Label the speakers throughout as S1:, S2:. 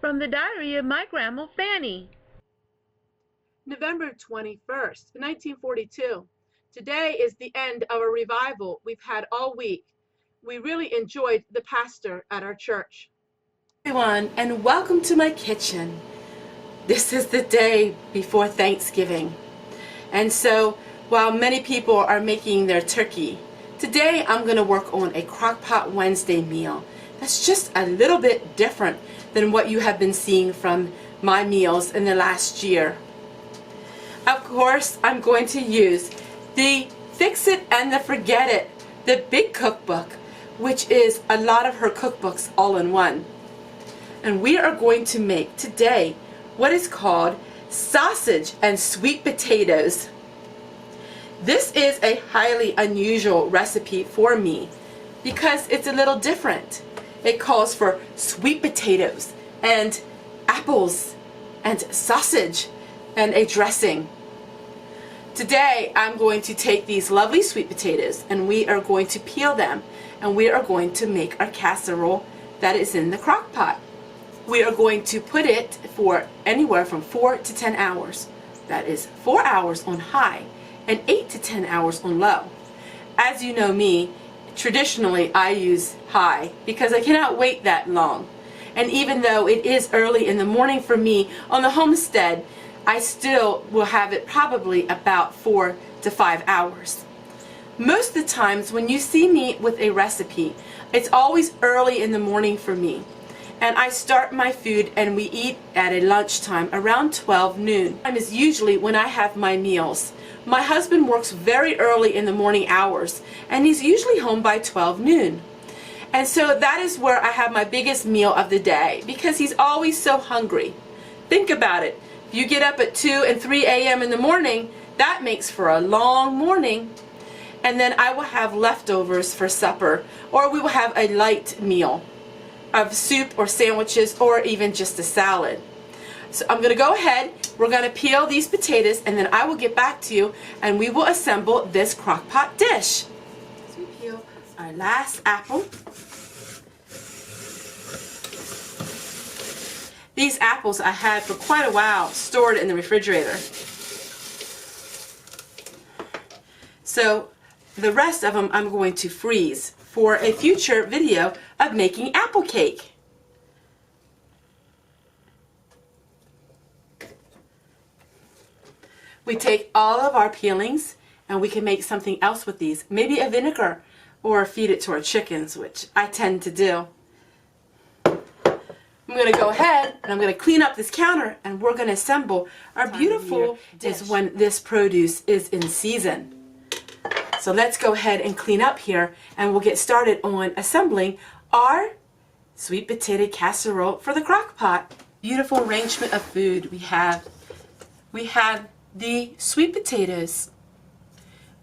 S1: From the diary of my Grandma Fanny.
S2: November 21st, 1942. Today is the end of a revival we've had all week. We really enjoyed the pastor at our church.
S3: Everyone, and welcome to my kitchen. This is the day before Thanksgiving. And so, while many people are making their turkey, today I'm going to work on a Crock-Pot Wednesday meal that's just a little bit different than what you have been seeing from my meals in the last year. Of course, I'm going to use the Fix It and the Forget It, the big cookbook, which is a lot of her cookbooks all in one. And we are going to make today what is called sausage and sweet potatoes. This is a highly unusual recipe for me because it's a little different. It calls for sweet potatoes and apples and sausage and a dressing. Today I'm going to take these lovely sweet potatoes and we are going to peel them and we are going to make our casserole that is in the crock pot. We are going to put it for anywhere from 4 to 10 hours. That is 4 hours on high and 8 to 10 hours on low. As you know me, traditionally I use high because I cannot wait that long. And even though it is early in the morning for me on the homestead, I still will have it probably about 4 to 5 hours. Most of the times when you see me with a recipe, it's always early in the morning for me. And I start my food and we eat at a lunchtime around 12 noon. Time is usually when I have my meals. My husband works very early in the morning hours and he's usually home by 12 noon. And so that is where I have my biggest meal of the day because he's always so hungry. Think about it. If you get up at 2 and 3 a.m. in the morning, that makes for a long morning. And then I will have leftovers for supper, or we will have a light meal of soup or sandwiches or even just a salad. So I'm going to go ahead, we're going to peel these potatoes and then I will get back to you and we will assemble this crock pot dish. So we peel our last apple. These apples I had for quite a while stored in the refrigerator. So the rest of them I'm going to freeze for a future video of making apple cake. We take all of our peelings and we can make something else with these. Maybe a vinegar or feed it to our chickens, which I tend to do. I'm going to go ahead and I'm going to clean up this counter and we're going to assemble our beautiful dish. Is when this produce is in season. So let's go ahead and clean up here and we'll get started on assembling our sweet potato casserole for the crock pot. Beautiful arrangement of food we have. We have the sweet potatoes,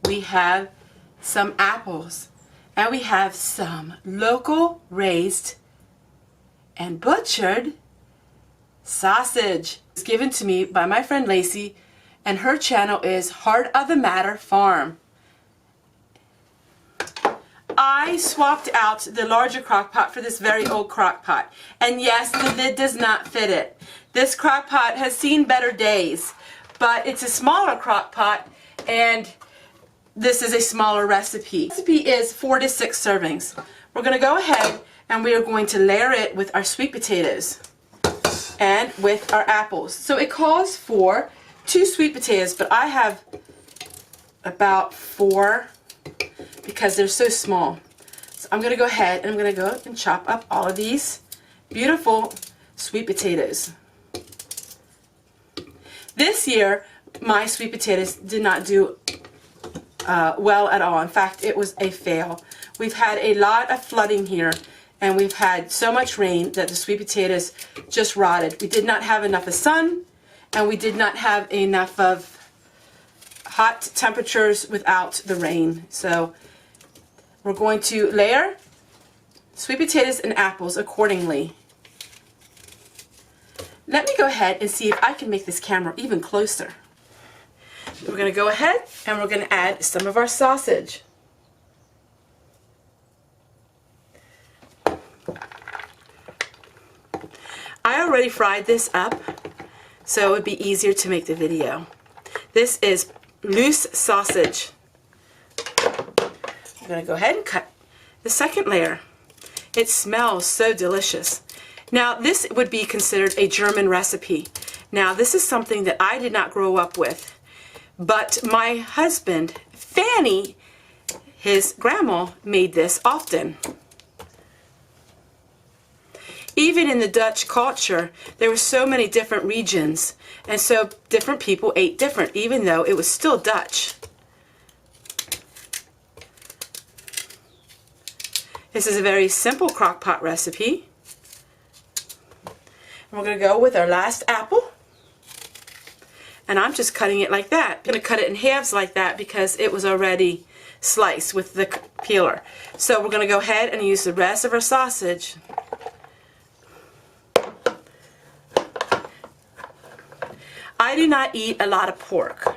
S3: we have some apples, and we have some local raised and butchered sausage. It's given to me by my friend Lacey and her channel is Heart of the Matter Farm. I swapped out the larger crock pot for this very old crock pot. And yes, the lid does not fit it. This crock pot has seen better days, but it's a smaller crock pot and this is a smaller recipe. The recipe is 4 to 6 servings. We're going to go ahead and we are going to layer it with our sweet potatoes and with our apples. So it calls for 2 sweet potatoes, but I have about 4 because they're so small. So I'm going to go ahead and I'm going to go and chop up all of these beautiful sweet potatoes. This year my sweet potatoes did not do well at all. In fact, it was a fail. We've had a lot of flooding here and we've had so much rain that the sweet potatoes just rotted. We did not have enough of sun and we did not have enough of hot temperatures without the rain. So we're going to layer sweet potatoes and apples accordingly. Let me go ahead and see if I can make this camera even closer. We're going to go ahead and we're going to add some of our sausage. I already fried this up, so it would be easier to make the video. This is loose sausage. I'm going to go ahead and cut the second layer. It smells so delicious. Now, this would be considered a German recipe. Now, this is something that I did not grow up with, but my husband, Fanny, his grandma, made this often. Even in the Dutch culture, there were so many different regions, and so different people ate different, even though it was still Dutch. This is a very simple crock pot recipe. And we're going to go with our last apple. And I'm just cutting it like that. I'm going to cut it in halves like that because it was already sliced with the peeler. So we're going to go ahead and use the rest of our sausage. I do not eat a lot of pork.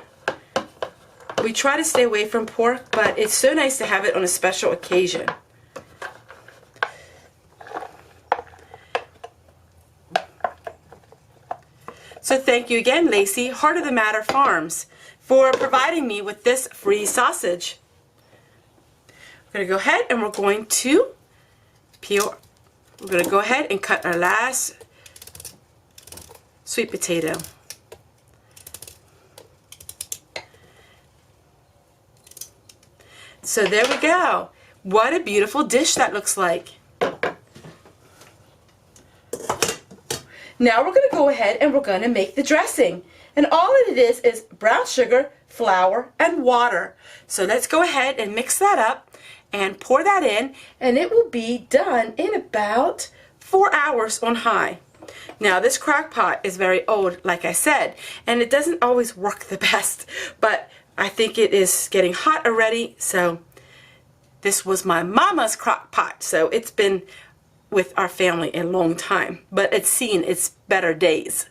S3: We try to stay away from pork, but it's so nice to have it on a special occasion. So thank you again, Lacey, Heart of the Matter Farms, for providing me with this free sausage. We're going to go ahead and we're going to peel. We're going to go ahead and cut our last sweet potato. So there we go. What a beautiful dish that looks like. Now we're going to go ahead and we're going to make the dressing. And all it is brown sugar, flour, and water. So let's go ahead and mix that up and pour that in, and it will be done in about 4 hours on high. Now this crock pot is very old, like I said, and it doesn't always work the best, but I think it is getting hot already. So this was my mama's crock pot, so it's been with our family a long time, but it's seen its better days.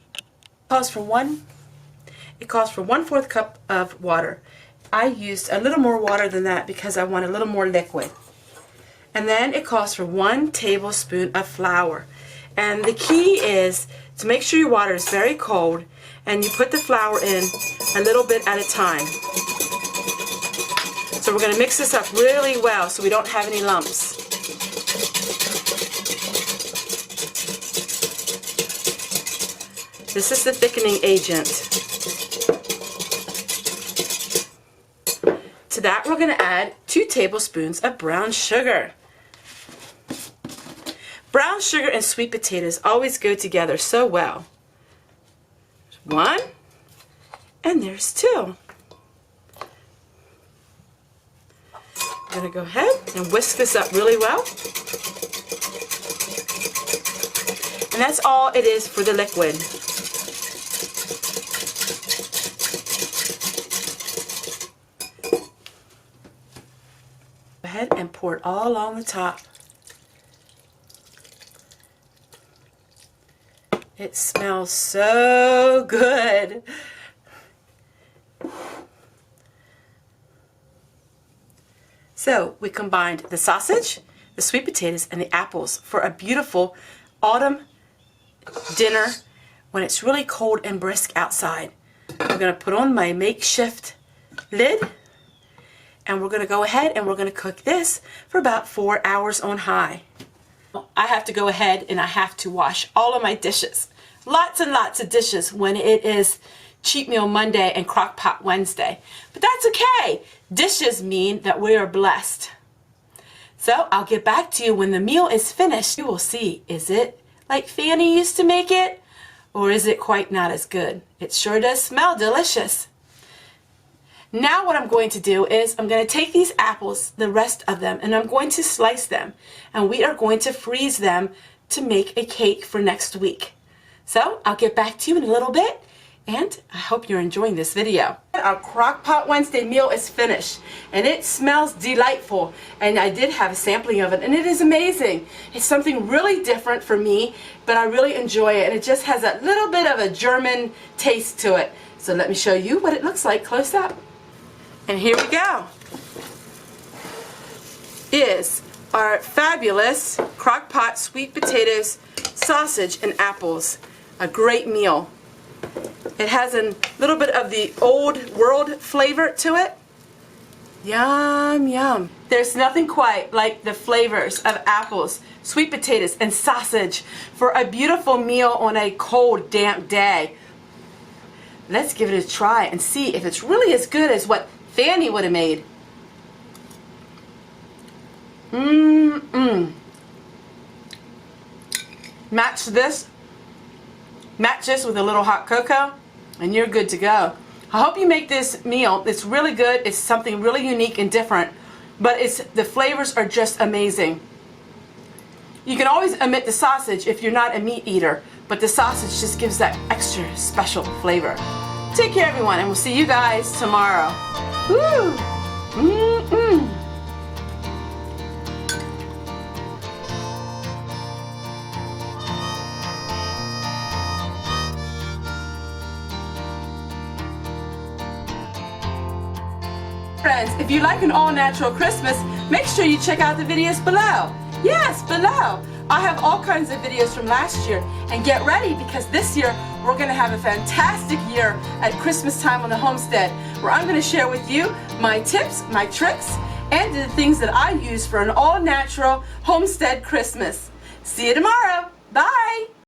S3: It calls for 1/4 cup of water. I used a little more water than that because I want a little more liquid. And then it calls for 1 tablespoon of flour. And the key is to make sure your water is very cold and you put the flour in a little bit at a time. So we're going to mix this up really well so we don't have any lumps. This is the thickening agent. To that we're going to add 2 tablespoons of brown sugar. Brown sugar and sweet potatoes always go together so well. 1, and there's 2. I'm going to go ahead and whisk this up really well. And that's all it is for the liquid. Go ahead and pour it all along the top. It smells so good. So we combined the sausage, the sweet potatoes, and the apples for a beautiful autumn dinner when it's really cold and brisk outside. I'm going to put on my makeshift lid, and we're going to go ahead and we're going to cook this for about 4 hours on high. I have to go ahead and I have to wash all of my dishes. Lots and lots of dishes when it is Cheat Meal Monday and Crock Pot Wednesday. But that's okay. Dishes mean that we are blessed. So I'll get back to you when the meal is finished. You will see, is it like Fanny used to make it? Or is it quite not as good? It sure does smell delicious. Now what I'm going to do is I'm going to take these apples, the rest of them, and I'm going to slice them. And we are going to freeze them to make a cake for next week. So I'll get back to you in a little bit, and I hope you're enjoying this video. Our Crock Pot Wednesday meal is finished, and it smells delightful. And I did have a sampling of it, and it is amazing. It's something really different for me, but I really enjoy it, and it just has a little bit of a German taste to it. So let me show you what it looks like close up. And here we go. Is our fabulous crock pot sweet potatoes sausage and apples. A great meal. It has a little bit of the old world flavor to it. Yum, yum. There's nothing quite like the flavors of apples, sweet potatoes, and sausage for a beautiful meal on a cold, damp day. Let's give it a try and see if it's really as good as what Fanny would have made. Match this with a little hot cocoa and you're good to go. I hope you make this meal. It's really good. It's something really unique and different, but the flavors are just amazing. You can always omit the sausage if you're not a meat eater, but the sausage just gives that extra special flavor. Take care, everyone, and we'll see you guys tomorrow. Woo! Friends, if you like an all-natural Christmas, make sure you check out the videos below. Yes, below. I have all kinds of videos from last year, and get ready because this year we're going to have a fantastic year at Christmas time on the Homestead, where I'm going to share with you my tips, my tricks, and the things that I use for an all-natural Homestead Christmas. See you tomorrow. Bye.